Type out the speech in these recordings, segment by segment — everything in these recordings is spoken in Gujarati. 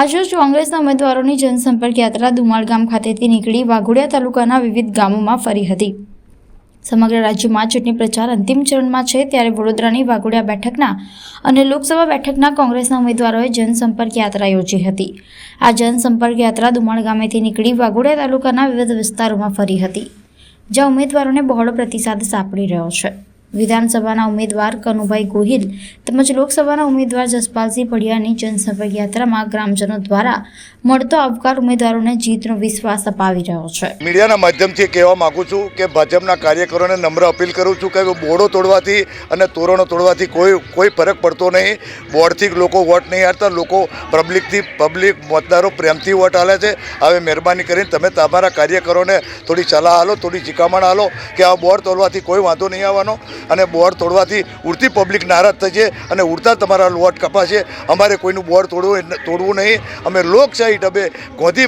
આજરોજ કોંગ્રેસના ઉમેદવારોની જનસંપર્ક યાત્રા દુમાળ ગામ ખાતેથી નીકળી વાઘોડિયા તાલુકાના વિવિધ ગામોમાં ફરી હતી। સમગ્ર રાજ્યમાં ચૂંટણી પ્રચાર અંતિમ ચરણમાં છે, ત્યારે વડોદરાની વાઘોડિયા બેઠકના અને લોકસભા બેઠકના કોંગ્રેસના ઉમેદવારોએ જનસંપર્ક યાત્રા યોજી હતી। આ જનસંપર્ક યાત્રા દુમાળ ગામેથી નીકળી વાઘોડિયા તાલુકાના વિવિધ વિસ્તારોમાં ફરી હતી, જ્યાં ઉમેદવારોને બહોળો પ્રતિસાદ સાંપડી રહ્યો છે। વિધાનસભાના ઉમેદવાર કનુભાઈ ગોહિલ તેમજ લોકસભાના ઉમેદવાર જસપાલસિંહ પડિયાની જનસંપર્ક યાત્રામાં ગ્રામજનો દ્વારા મળતો આવકાર ઉમેદવારોને જીતનો વિશ્વાસ અપાવી રહ્યો છે। મીડિયાના માધ્યમથી કહેવા માગું છું કે ભાજપના કાર્યકરોને નમ્ર અપીલ કરું છું કે બોર્ડો તોડવાથી અને તોરણો તોડવાથી કોઈ ફરક પડતો નહીં। બોર્ડથી લોકો વોટ નહીં હારતા, લોકો પબ્લિક મતદારો પ્રેમથી વોટ હાલે છે। હવે મહેરબાની કરીને તમે તમારા કાર્યકરોને થોડી સલાહ આલો, થોડી શિખામણ આલો કે આ બોર્ડ તોડવાથી કોઈ વાંધો નહીં આવવાનો અને બોર્ડ તોડવાથી ઉડતી પબ્લિક નારાજ થશે અને ઉડતા તમારા વોટ કપાશે। અમારે કોઈનું બોર્ડ તોડવું નહીં। અમે લોકશાહી ઢબે ગાંધી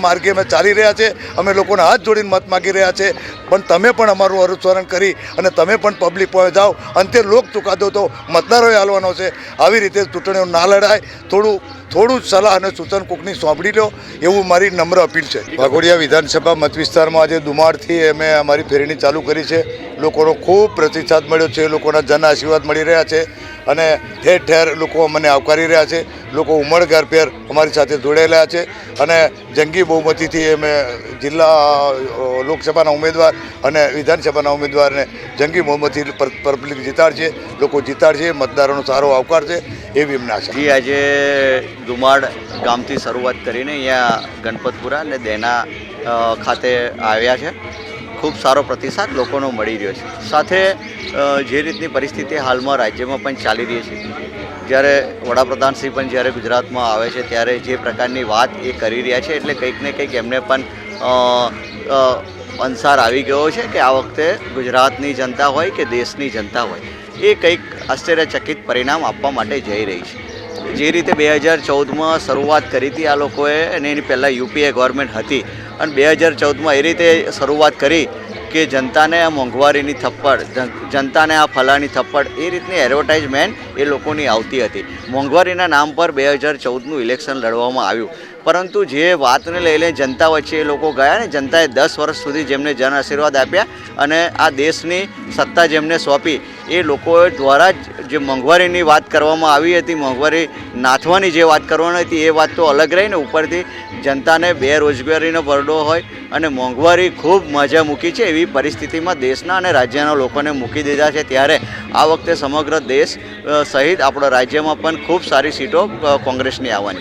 માર્ગે અમે ચાલી રહ્યા છે। અમે લોકોને હાથ જોડીને મત માગી રહ્યા છે, પણ તમે પણ અમારું અનુસરણ કરી અને તમે પણ પબ્લિક પાસે જાઓ। અંતે લોક ચુકાદો તો મતદારોએ હાલવાનો છે। આવી રીતે ચૂંટણીઓ ના લડાય, થોડું સલાહ અને સૂચન કોકની સોંપડી લો એવું મારી નમ્ર અપીલ છે। વાઘોડિયા વિધાનસભા મત વિસ્તારમાં આજે દુમાળથી અમે અમારી ફેરણી ચાલુ કરી છે। લોકોનો ખૂબ પ્રતિસાદ મળ્યો છે, લોકોના જન આશીર્વાદ મળી રહ્યા છે અને ઠેર ઠેર લોકો અમને આવકારી રહ્યા છે। લોકો ઉમળગારભેર અમારી સાથે જોડાયેલા છે અને જંગી બહુમતીથી અમે જિલ્લા લોકસભાના ઉમેદવાર અને વિધાનસભાના ઉમેદવારને જંગી બહુમતી પબ્લિક જીતાડશે, લોકો જીતાડશે। મતદારોનો સારો આવકાર છે એવી એમને આશા છે। આજે દુમાળ ગામથી શરૂઆત કરીને અહીંયા ગણપતપુરા અને દેના ખાતે આવ્યા છે। ખૂબ સારો પ્રતિસાદ લોકોનો મળી રહ્યો છે। સાથે જે રીતની પરિસ્થિતિ હાલમાં રાજ્યમાં પણ ચાલી રહી છે, જ્યારે વડાપ્રધાનશ્રી પણ જ્યારે ગુજરાતમાં આવે છે ત્યારે જે પ્રકારની વાત એ કરી રહ્યા છે, એટલે કંઈક ને કંઈક એમને પણ અંસાર આવી ગયો છે કે આ વખતે ગુજરાતની જનતા હોય કે દેશની જનતા હોય એ કંઈક આશ્ચર્યચકિત પરિણામ આપવા માટે જઈ રહી છે। જે રીતે 2014માં શરૂઆત કરી હતી આ લોકોએ, અને એની પહેલાં યુપીએ ગવર્મેન્ટ હતી, અને 2014માં એ રીતે શરૂઆત કરી કે જનતાને આ મોંઘવારીની થપ્પડ, જનતાને આ ફલાણી થપ્પડ, એ રીતની એડવર્ટાઇઝમેન્ટ એ લોકોની આવતી હતી। મોંઘવારીના નામ પર 2014નું ઇલેક્શન લડવામાં આવ્યું, પરંતુ જે વાતને લઈને જનતા વચ્ચે એ લોકો ગયા ને, જનતાએ 10 વર્ષ સુધી જેમને જન આશીર્વાદ આપ્યા અને આ દેશની સત્તા જેમને સોંપી, એ લોકો દ્વારા જે મોંઘવારીની વાત કરવામાં આવી હતી, મોંઘવારી નાથવાની જે વાત કરવાની હતી એ વાત તો અલગ રહી ને, ઉપરથી જનતાને બેરોજગારીનો ભરડો હોય અને મોંઘવારી ખૂબ મજા મૂકી છે। એવી પરિસ્થિતિમાં દેશના અને રાજ્યના લોકોને મૂકી દીધા છે। ત્યારે આ વખતે સમગ્ર દેશ સહિત આપણા રાજ્યમાં પણ ખૂબ સારી સીટો કોંગ્રેસની આવવાની